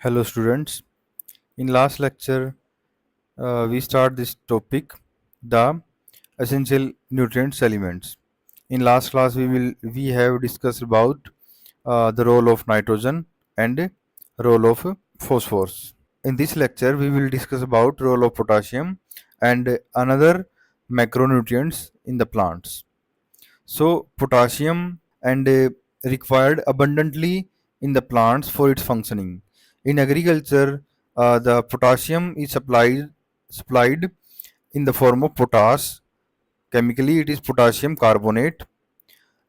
Hello students. In last lecture, we start this topic, the essential nutrients elements. In last class, we have discussed about the role of nitrogen and role of phosphorus. In this lecture, we will discuss about role of potassium and another macronutrients in the plants. So potassium and required abundantly in the plants for its functioning. In agriculture, the potassium is supplied in the form of potash. Chemically, it is potassium carbonate,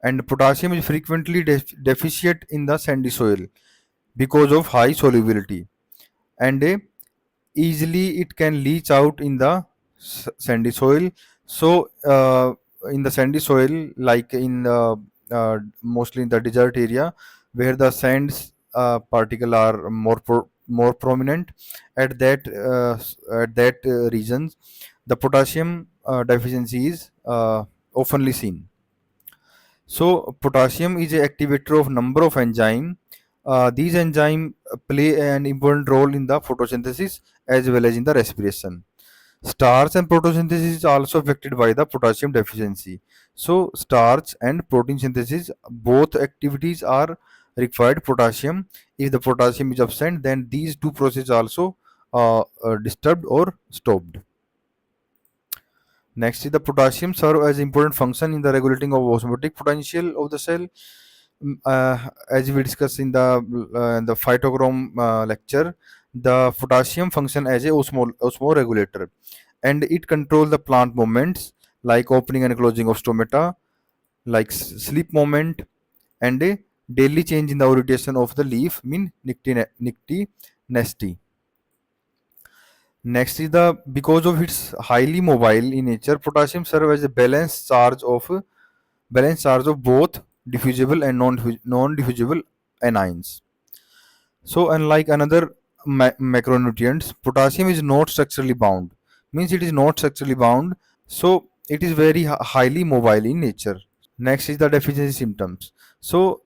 and potassium is frequently deficient in the sandy soil because of high solubility, and easily it can leach out in the sandy soil. So in the sandy soil, like in mostly in the desert area where the sands particle are more prominent, at that regions the potassium deficiency is oftenly seen. So potassium is a activator of number of enzyme. These enzymes play an important role in the photosynthesis as well as in the respiration. Starch and photosynthesis is also affected by the potassium deficiency. So starch and protein synthesis, both activities are required potassium. If the potassium is absent, then these two processes also disturbed or stopped. Next is the potassium serve as important function in the regulating of osmotic potential of the cell. As we discussed in the phytochrome lecture, the potassium function as a osmoregulator, and it controls the plant movements like opening and closing of stomata, like sleep movement, and a daily change in the orientation of the leaf mean nicti nesty. Next is the because of its highly mobile in nature, potassium serves as a balanced charge of both diffusible and non-diffusible anions. So unlike another macronutrients, potassium is not structurally bound. Means it is not structurally bound. So it is very highly mobile in nature. Next is the deficiency symptoms. So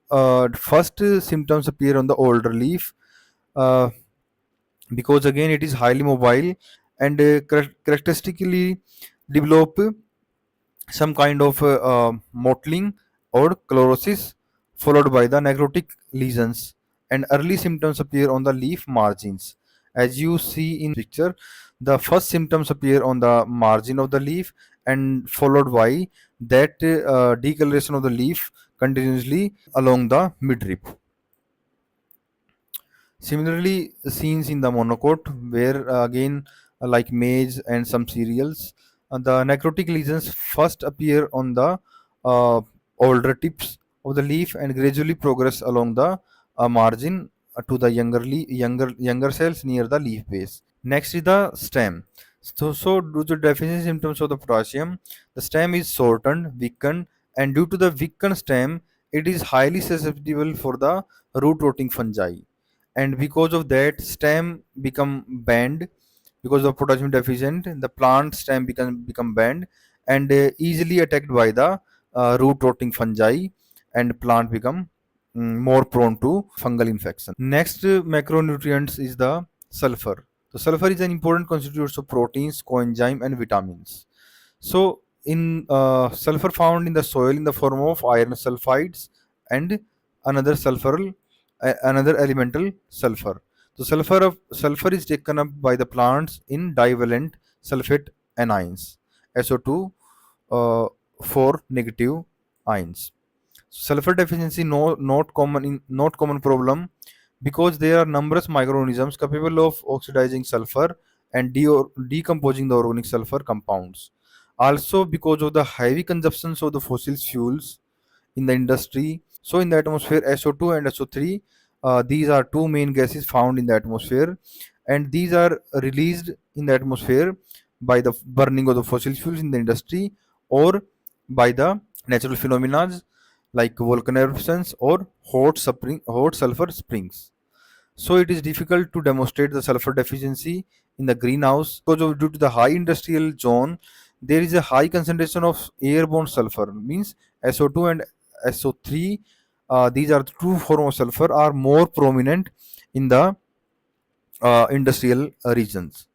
first symptoms appear on the older leaf. Uh, because again it is highly mobile and characteristically develop some kind of mottling or chlorosis followed by the necrotic lesions, and early symptoms appear on the leaf margins. As you see in picture, the first symptoms appear on the margin of the leaf and followed by that decoloration of the leaf continuously along the midrib. Similarly, scenes in the monocot, where again, like maize and some cereals, the necrotic lesions first appear on the uh, older tips of the leaf and gradually progress along the margin to the younger cells near the leaf base. Next is the stem. So due to deficiency symptoms of the potassium, the stem is shortened, weakened, and due to the weakened stem, it is highly susceptible for the root rotting fungi, and because of that stem become bend. Because of potassium deficient, the plant stem become bend and easily attacked by the root rotting fungi, and plant become more prone to fungal infection. Next macronutrients is the sulfur. So sulfur is an important constituent of proteins, coenzyme, and vitamins. So in sulfur found in the soil in the form of iron sulfides and another another elemental sulfur. So sulfur is taken up by the plants in divalent sulfate anions, SO2 4 negative ions. Sulfur deficiency not common problem because there are numerous microorganisms capable of oxidizing sulfur and decomposing the organic sulfur compounds. Also, because of the heavy consumptions of the fossil fuels in the industry, so in the atmosphere, SO2 and SO3, these are two main gases found in the atmosphere, and these are released in the atmosphere by the burning of the fossil fuels in the industry or by the natural phenomena like volcano eruptions or hot sulfur springs. So it is difficult to demonstrate the sulfur deficiency in the greenhouse because of due to the high industrial zone, there is a high concentration of airborne sulfur, means SO2 and SO3. These are the two forms of sulfur are more prominent in the industrial regions.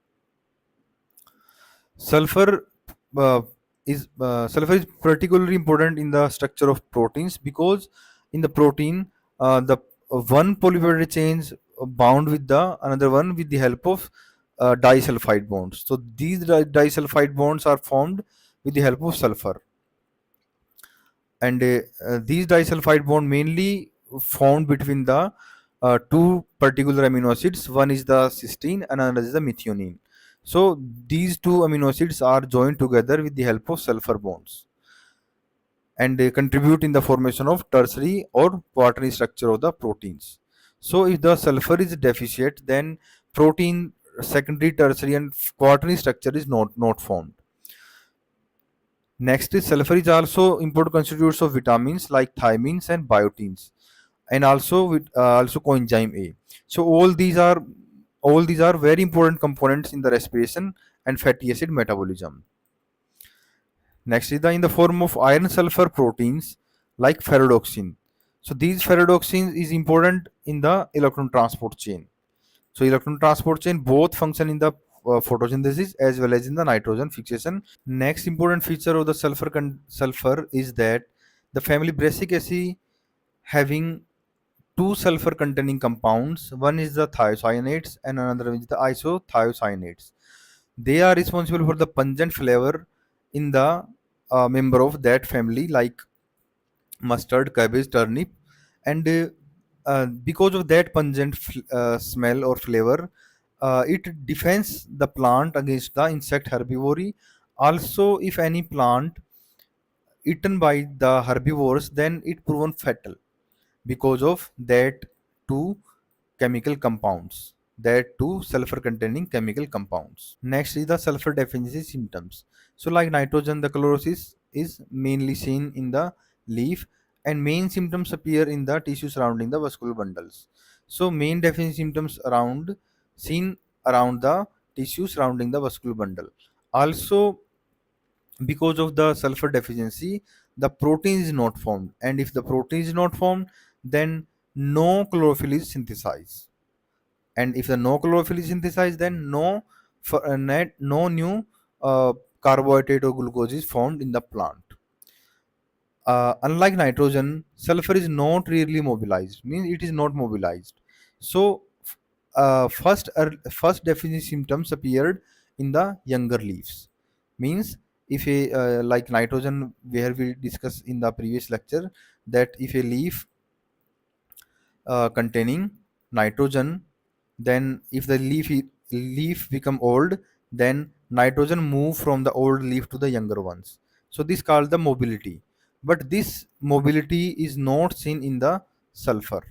Sulfur sulfur is particularly important in the structure of proteins because in the protein the one polypeptide chains bound with the another one with the help of disulfide bonds. So these disulfide bonds are formed with the help of sulfur, and these disulfide bond mainly found between the two particular amino acids. One is the cysteine and another is the methionine. So these two amino acids are joined together with the help of sulfur bonds, and they contribute in the formation of tertiary or quaternary structure of the proteins. So if the sulfur is deficient, then protein secondary, tertiary and quaternary structure is not formed. Next is sulfur is also important constituents of vitamins like thiamines and biotins, and also with also coenzyme A. So all these are very important components in the respiration and fatty acid metabolism. Next is in the form of iron sulfur proteins like ferredoxin. So these ferredoxins is important in the electron transport chain. So electron transport chain both function in the photosynthesis as well as in the nitrogen fixation. Next important feature of the sulfur is that the family Brassicaceae having two sulfur containing compounds. One is the thiocyanates and another is the isothiocyanates. They are responsible for the pungent flavor in the member of that family like mustard, cabbage, turnip, and because of that pungent smell or flavor, it defends the plant against the insect herbivory. Also, if any plant eaten by the herbivores, then it proven fatal because of that two chemical compounds, that two sulfur containing chemical compounds. Next is the sulfur deficiency symptoms. So like nitrogen, the chlorosis is mainly seen in the leaf, and main symptoms appear in the tissue surrounding the vascular bundles. So main deficiency symptoms around seen around the tissue surrounding the vascular bundle. Also, because of the sulfur deficiency, the protein is not formed, and if the protein is not formed, then no chlorophyll is synthesized, and if the no chlorophyll is synthesized, then no new carbohydrate or glucose is formed in the plant. Unlike nitrogen, sulfur is not really mobilized, means it is not mobilized. So first deficiency symptoms appeared in the younger leaves, means if a like nitrogen, where we discussed in the previous lecture, that if a leaf containing nitrogen, then if the leaf become old, then nitrogen move from the old leaf to the younger ones. So this called the mobility, but this mobility is not seen in the sulfur.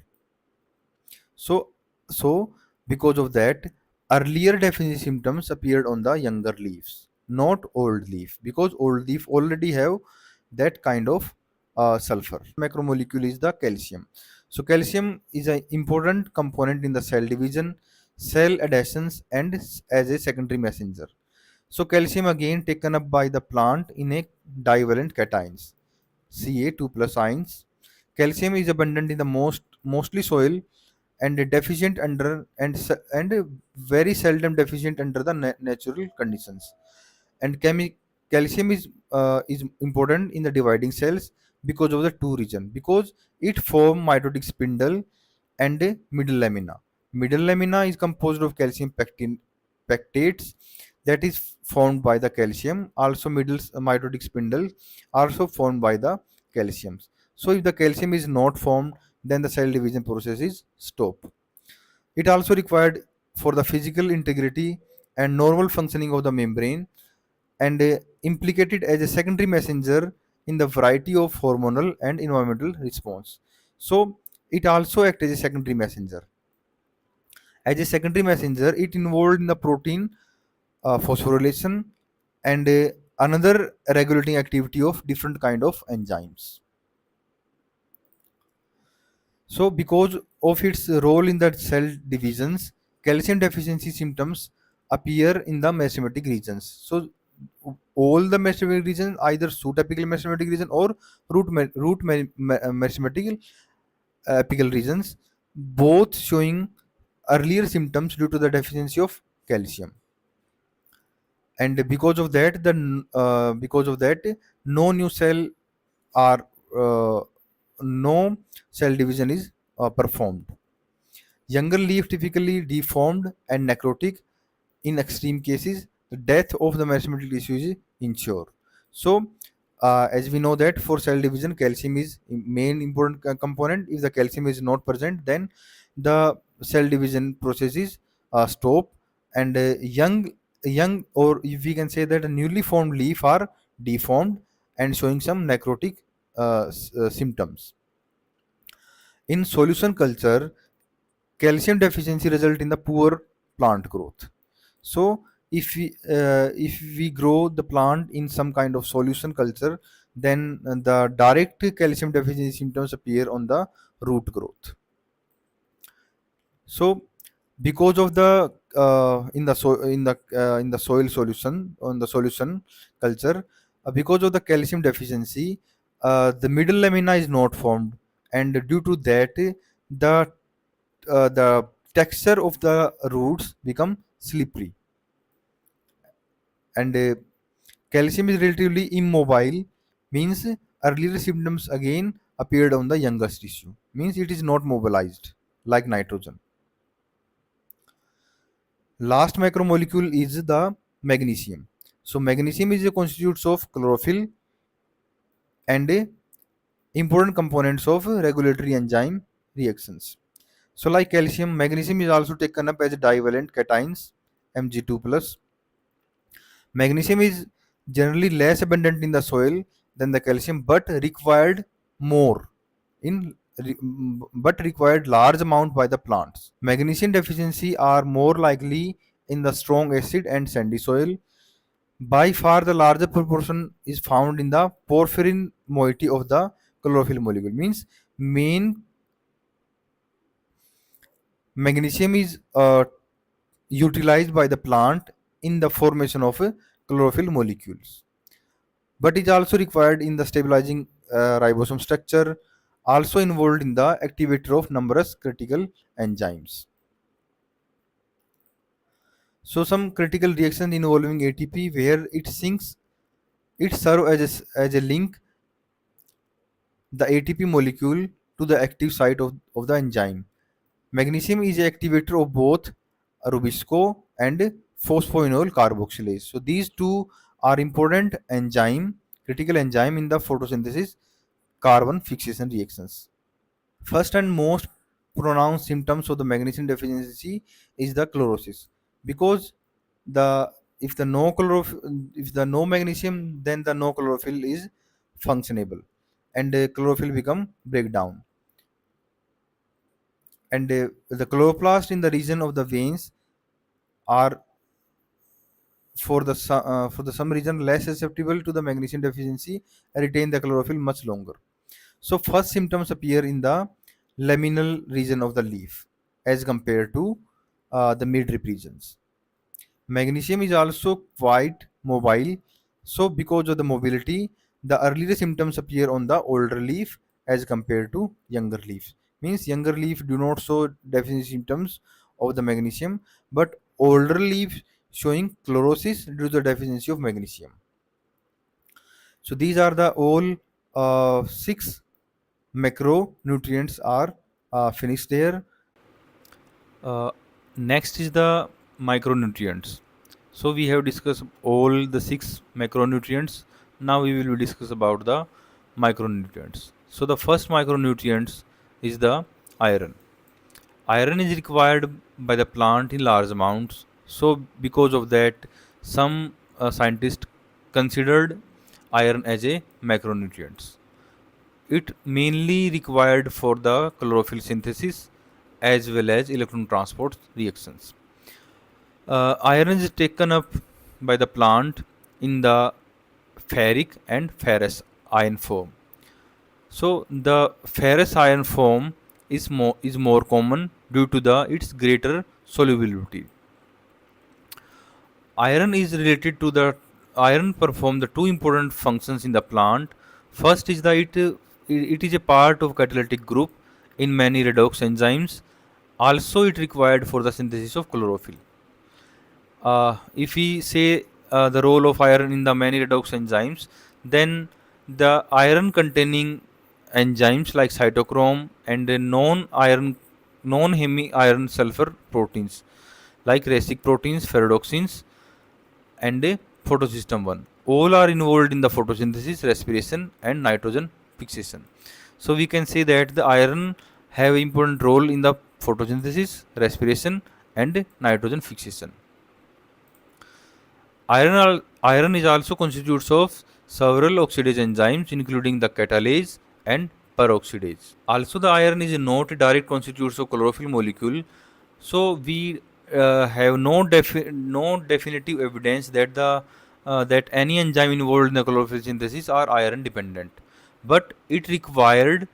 So so because of that, earlier deficiency symptoms appeared on the younger leaves, not old leaf, because old leaf already have that kind of sulfur. Macromolecule is the calcium. So calcium is an important component in the cell division, cell adhesions, and as a secondary messenger. So calcium again taken up by the plant in a divalent cations, Ca2 plus ions. Calcium is abundant in the mostly soil, and deficient under and very seldom deficient under the natural conditions. And calcium is important in the dividing cells because of the two reason, because it form mitotic spindle and a middle lamina. Middle lamina is composed of calcium pectates that is formed by the calcium. Also middle mitotic spindle also formed by the calciums. So if the calcium is not formed, then the cell division process is stop. It also required for the physical integrity and normal functioning of the membrane, and implicated as a secondary messenger in the variety of hormonal and environmental response. So it also acts as a secondary messenger. As a secondary messenger, it involved in the protein phosphorylation and another regulating activity of different kind of enzymes. So, because of its role in the cell divisions, calcium deficiency symptoms appear in the meristematic regions. So, all the meristematic regions, either pseudapical meristematic region or meristematic apical regions, both showing earlier symptoms due to the deficiency of calcium. And because of that, no new cell or uh, no cell division is performed. Younger leaf typically deformed and necrotic. In extreme cases, the death of the mesenchymal tissue is ensured. So, as we know that for cell division, calcium is main important component. If the calcium is not present, then the cell division processes stop, and young, or if we can say that a newly formed leaf are deformed and showing some necrotic symptoms. In solution culture, calcium deficiency result in the poor plant growth. So if we grow the plant in some kind of solution culture, then the direct calcium deficiency symptoms appear on the root growth. So because of the in the soil solution on the solution culture, because of the calcium deficiency, the middle lamina is not formed, and due to that, the texture of the roots become slippery, and calcium is relatively immobile, means earlier symptoms again appeared on the youngest tissue, means it is not mobilized like nitrogen. Last macromolecule is the magnesium. So magnesium is a constitutes of chlorophyll and important components of regulatory enzyme reactions. So like calcium, magnesium is also taken up as divalent cations, Mg2 plus. Magnesium is generally less abundant in the soil than the calcium, but required more in but required large amount by the plants. Magnesium deficiency are more likely in the strong acid and sandy soil. By far the larger proportion is found in the porphyrin moiety of the chlorophyll molecule. Means main magnesium is utilized by the plant in the formation of chlorophyll molecules, but is also required in the stabilizing ribosome structure, also involved in the activator of numerous critical enzymes. So some critical reactions involving ATP where it sinks, it serves as a link the ATP molecule to the active site of the enzyme. Magnesium is a activator of both rubisco and phosphoenol carboxylase. So these two are important enzyme, critical enzyme in the photosynthesis carbon fixation reactions. First and most pronounced symptoms of the magnesium deficiency is the chlorosis, because the if the no if the no magnesium, then the no chlorophyll is functionable, and chlorophyll become breakdown, and the chloroplast in the region of the veins are for the some reason less susceptible to the magnesium deficiency and retain the chlorophyll much longer. So first symptoms appear in the laminal region of the leaf as compared to the mid-rib regions. Magnesium is also quite mobile, so because of the mobility, the earlier symptoms appear on the older leaf as compared to younger leaves. Means younger leaf do not show deficiency symptoms of the magnesium, but older leaves showing chlorosis due to the deficiency of magnesium. So these are the all six macronutrients are finished there. Uh, Next is the micronutrients. So we have discussed all the six macronutrients. Now we will discuss about the micronutrients. So the first micronutrients is the iron. Iron is required by the plant in large amounts. So because of that, some scientists considered iron as a macronutrients. It mainly required for the chlorophyll synthesis as well as electron transport reactions. Iron is taken up by the plant in the ferric and ferrous iron form. So the ferrous iron form is more common due to the its greater solubility. Iron is related to the iron perform the two important functions in the plant. First is that it is a part of catalytic group in many redox enzymes. Also it required for the synthesis of chlorophyll. If we say the role of iron in the many redox enzymes, then the iron containing enzymes like cytochrome and non hemi iron sulfur proteins like racemic proteins, ferredoxins, and photosystem 1 all are involved in the photosynthesis, respiration, and nitrogen fixation. So we can say that the iron have important role in the photosynthesis, respiration, and nitrogen fixation. Iron is also constitutes of several oxidase enzymes including the catalase and peroxidase. Also the iron is not a direct constitutes of chlorophyll molecule, so we have no definitive evidence that the that any enzyme involved in the chlorophyll synthesis are iron dependent, but it required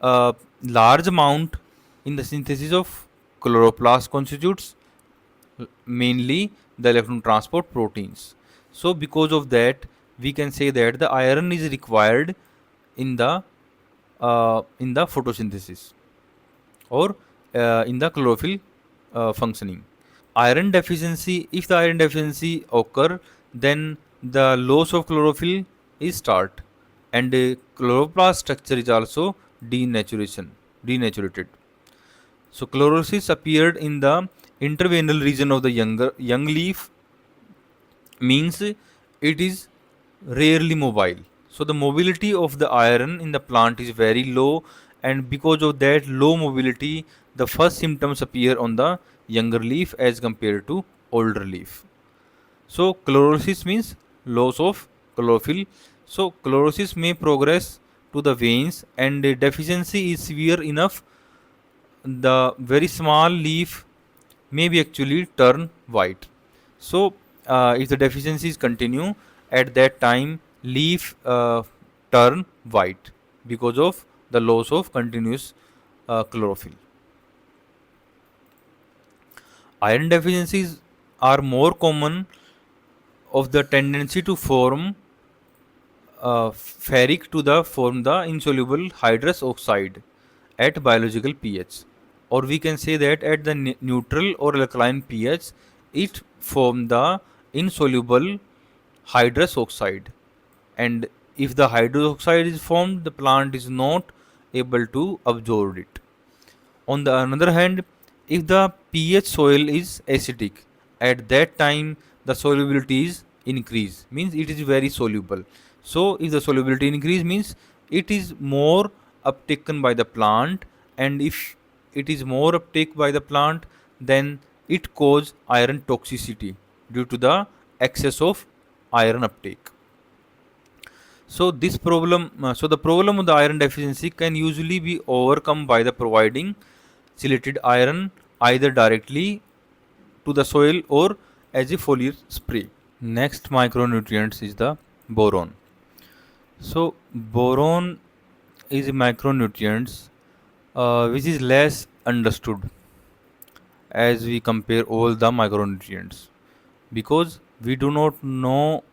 a large amount in the synthesis of chloroplast constitutes, mainly the electron transport proteins. So because of that, we can say that the iron is required in the photosynthesis or in the chlorophyll functioning. Iron deficiency, if the iron deficiency occur, then the loss of chlorophyll is start, and chloroplast structure is also denaturated. So chlorosis appeared in the interveinal region of the young leaf, means it is rarely mobile. So the mobility of the iron in the plant is very low, and because of that low mobility, the first symptoms appear on the younger leaf as compared to older leaf. So chlorosis means loss of chlorophyll. So chlorosis may progress to the veins, and the deficiency is severe enough, the very small leaf may be actually turn white. So if the deficiencies continue, at that time leaf turn white because of the loss of continuous chlorophyll. Iron deficiencies are more common of the tendency to form ferric to the form the insoluble hydrous oxide at biological pH, or we can say that at the neutral or alkaline pH it form the insoluble hydrous oxide, and if the hydrous oxide is formed, the plant is not able to absorb it. On the another hand, if the pH soil is acidic, at that time the solubility is increase, means it is very soluble. So if the solubility increase means it is more uptaken by the plant, and if it is more uptake by the plant, then it cause iron toxicity due to the excess of iron uptake. So this problem, so the problem of the iron deficiency can usually be overcome by the providing chelated iron either directly to the soil or as a foliar spray. Next micronutrients is the boron. So boron is a micronutrients which is less understood as we compare all the micronutrients, because we do not know,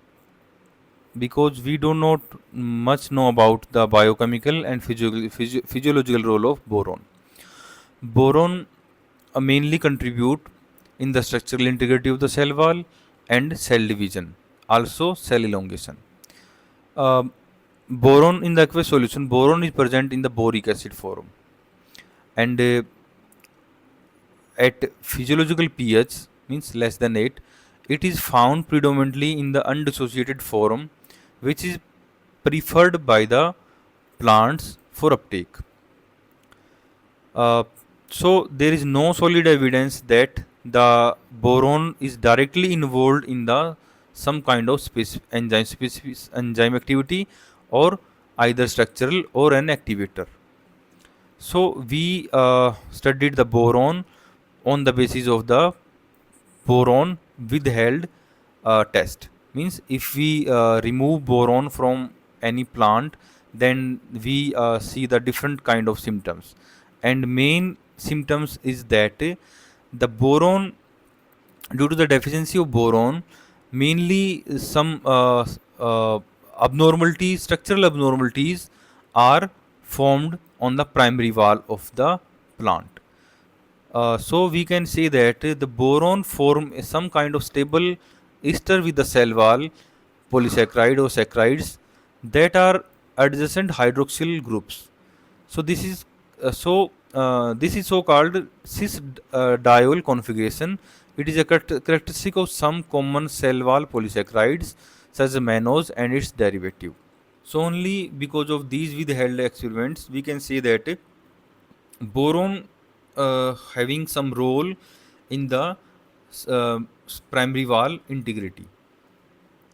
because we do not much know about the biochemical and physiological role of boron. Boron mainly contribute in the structural integrity of the cell wall and cell division, also cell elongation. Uh, Boron in the aqueous solution, boron is present in the boric acid form, and at physiological pH means less than 8, it is found predominantly in the undissociated form, which is preferred by the plants for uptake. Uh, so there is no solid evidence that the boron is directly involved in the some kind of specific enzyme activity, or either structural or an activator. So we studied the boron on the basis of the boron withheld test. Means if we remove boron from any plant, then we see the different kind of symptoms, and main symptoms is that the boron, due to the deficiency of boron, mainly some abnormalities, structural abnormalities are formed on the primary wall of the plant. So we can say that the boron form is some kind of stable ester with the cell wall, polysaccharide or saccharides that are adjacent hydroxyl groups. So this is so called cis diol configuration. It is a characteristic of some common cell wall polysaccharides such as mannose and its derivative. So only because of these withheld experiments we can say that boron having some role in the uh, primary wall integrity.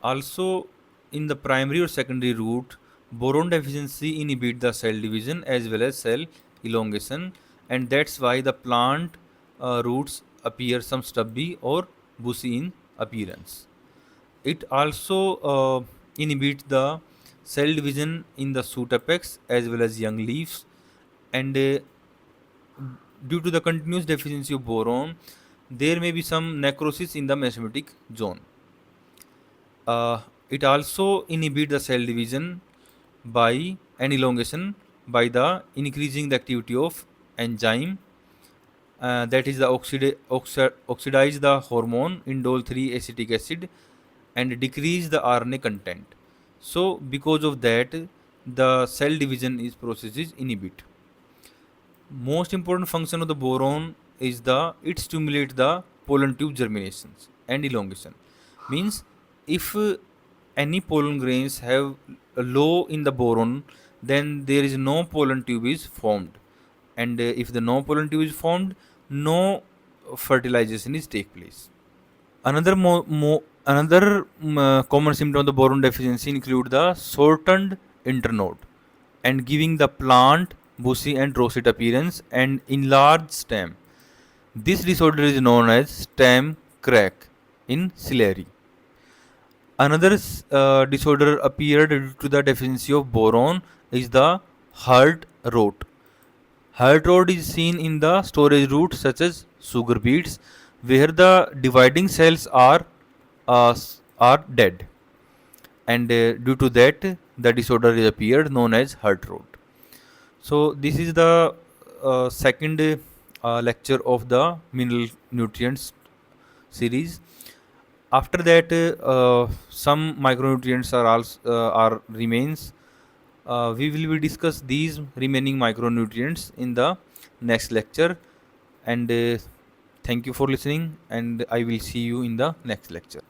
Also, in the primary or secondary route, boron deficiency inhibit the cell division as well as cell elongation, and that's why the plant roots appear some stubby or bushy in appearance. It also inhibits the cell division in the shoot apex as well as young leaves, and due to the continuous deficiency of boron, there may be some necrosis in the mesometic zone. It also inhibits the cell division by an elongation by the increasing the activity of enzyme that is the oxidize the hormone indole 3 acetic acid and decrease the RNA content. So because of that, the cell division is process is inhibit. Most important function of the boron is the it stimulates the pollen tube germinations and elongation. Means if any pollen grains have a low in the boron, then there is no pollen tube is formed, and if the no pollen tube is formed, no fertilization is take place. Another common symptom of the boron deficiency include the shortened internode and giving the plant bushy and roseate appearance and enlarged stem. This disorder is known as stem crack in ciliary. Another disorder appeared due to the deficiency of boron is the heart rot. Heart rot is seen in the storage roots such as sugar beets, where the dividing cells are dead, and due to that, the disorder is appeared known as heart rot. So this is the second lecture of the mineral nutrients series. After that, some micronutrients are also are remains. We will be discuss these remaining micronutrients in the next lecture, and thank you for listening, and I will see you in the next lecture.